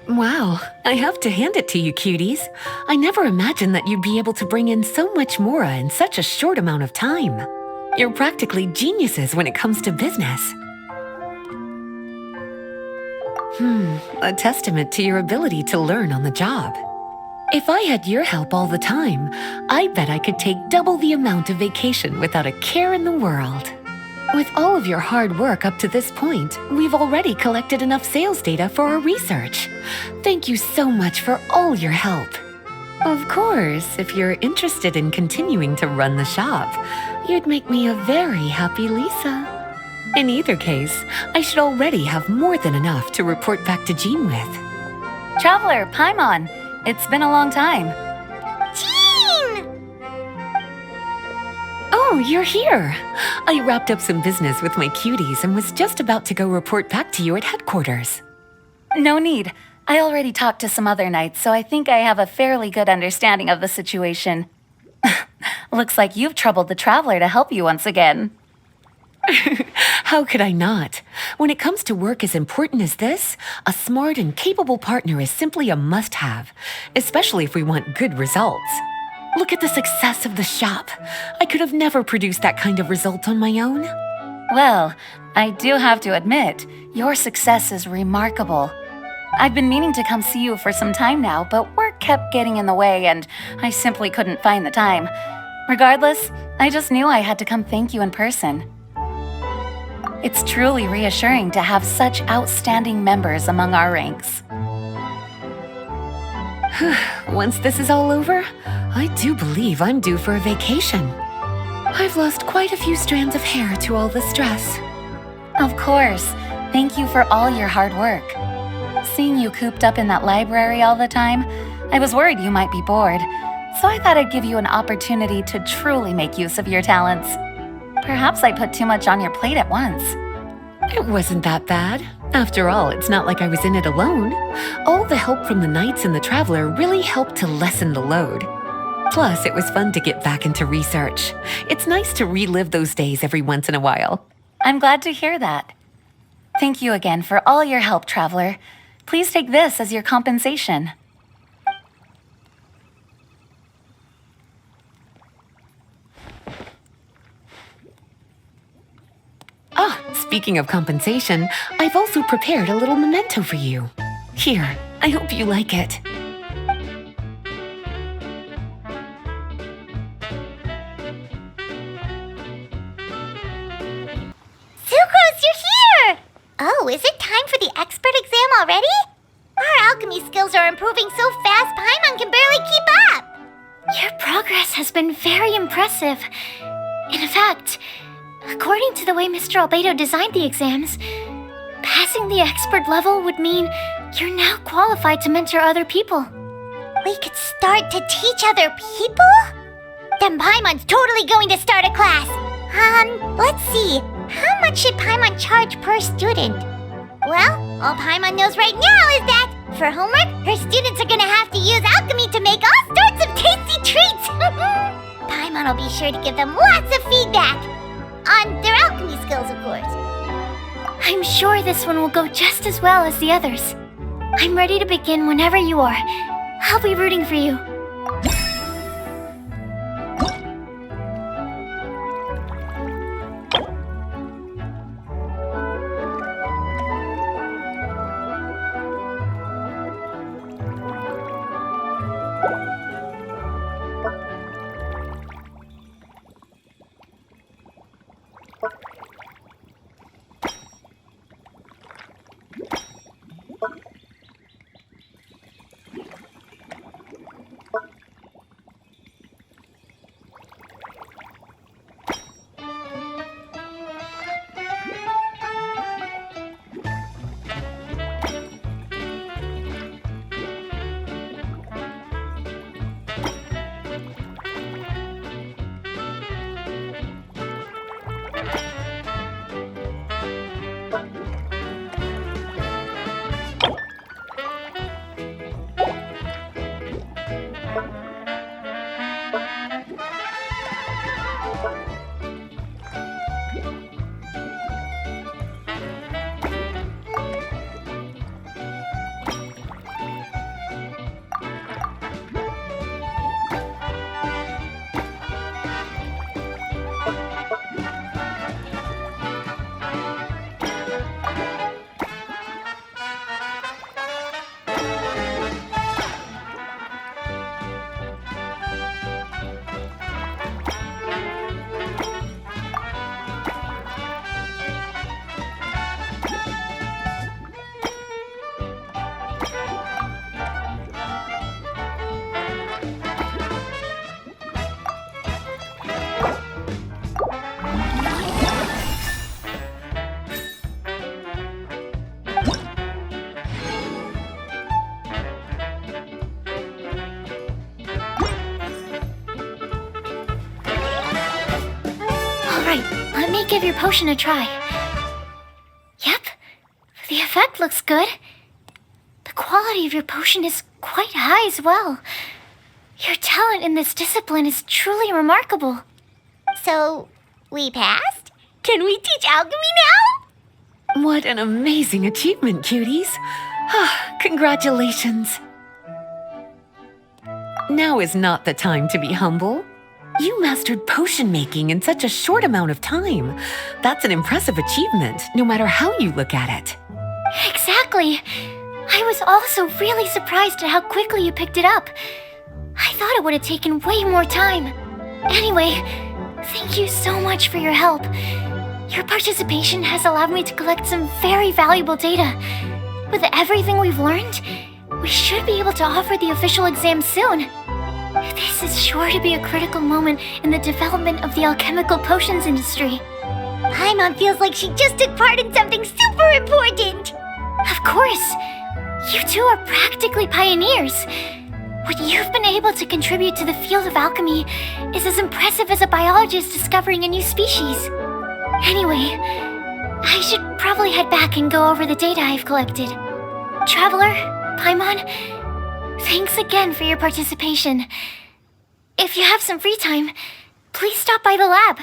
Wow, I have to hand it to you, cuties. I never imagined that you'd be able to bring in so much mora in such a short amount of time. You're practically geniuses when it comes to business. A testament to your ability to learn on the job. If I had your help all the time, I bet I could take double the amount of vacation without a care in the world. With all of your hard work up to this point, we've already collected enough sales data for our research. Thank you so much for all your help. Of course, if you're interested in continuing to run the shop, you'd make me a very happy Lisa. In either case, I should already have more than enough to report back to Jean with. Traveler, Paimon, it's been a long time. Jean! Oh, you're here. I wrapped up some business with my cuties and was just about to go report back to you at headquarters. No need. I already talked to some other knights, so I think I have a fairly good understanding of the situation. Looks like you've troubled the Traveler to help you once again. How could I not? When it comes to work as important as this, a smart and capable partner is simply a must-have, especially if we want good results. Look at the success of the shop. I could have never produced that kind of result on my own. Well, I do have to admit, your success is remarkable. I've been meaning to come see you for some time now, but work kept getting in the way and I simply couldn't find the time. Regardless, I just knew I had to come thank you in person. It's truly reassuring to have such outstanding members among our ranks. Once this is all over, I do believe I'm due for a vacation. I've lost quite a few strands of hair to all the stress. Of course. Thank you for all your hard work. Seeing you cooped up in that library all the time, I was worried you might be bored, so I thought I'd give you an opportunity to truly make use of your talents. Perhaps I put too much on your plate at once. It wasn't that bad. After all, it's not like I was in it alone. All the help from the Knights and the Traveler really helped to lessen the load. Plus, it was fun to get back into research. It's nice to relive those days every once in a while. I'm glad to hear that. Thank you again for all your help, Traveler. Please take this as your compensation. Ah, speaking of compensation, I've also prepared a little memento for you. Here, I hope you like it. Sucrose, you're here! Oh, is it time for the expert exam already? Our alchemy skills are improving so fast, Paimon can barely keep up! Your progress has been very impressive. In fact, according to the way Mr. Albedo designed the exams, passing the expert level would mean you're now qualified to mentor other people. We could start to teach other people? Then Paimon's totally going to start a class. Let's see. How much should Paimon charge per student? Well, all Paimon knows right now is that, for homework, her students are gonna have to use alchemy to make all sorts of tasty treats! Paimon will be sure to give them lots of feedback. On their alchemy skills, of course. I'm sure this one will go just as well as the others. I'm ready to begin whenever you are. I'll be rooting for you. Let me give your potion a try. Yep, the effect looks good. The quality of your potion is quite high as well. Your talent in this discipline is truly remarkable. So, we passed? Can we teach alchemy now? What an amazing achievement, cuties. Congratulations. Now is not the time to be humble. You mastered potion making in such a short amount of time. That's an impressive achievement, no matter how you look at it. Exactly. I was also really surprised at how quickly you picked it up. I thought it would have taken way more time. Anyway, thank you so much for your help. Your participation has allowed me to collect some very valuable data. With everything we've learned, we should be able to offer the official exam soon. This is sure to be a critical moment in the development of the alchemical potions industry. Paimon feels like she just took part in something super important. Of course. You two are practically pioneers. What you've been able to contribute to the field of alchemy is as impressive as a biologist discovering a new species. Anyway, I should probably head back and go over the data I've collected. Traveler, Paimon, thanks again for your participation. If you have some free time, please stop by the lab.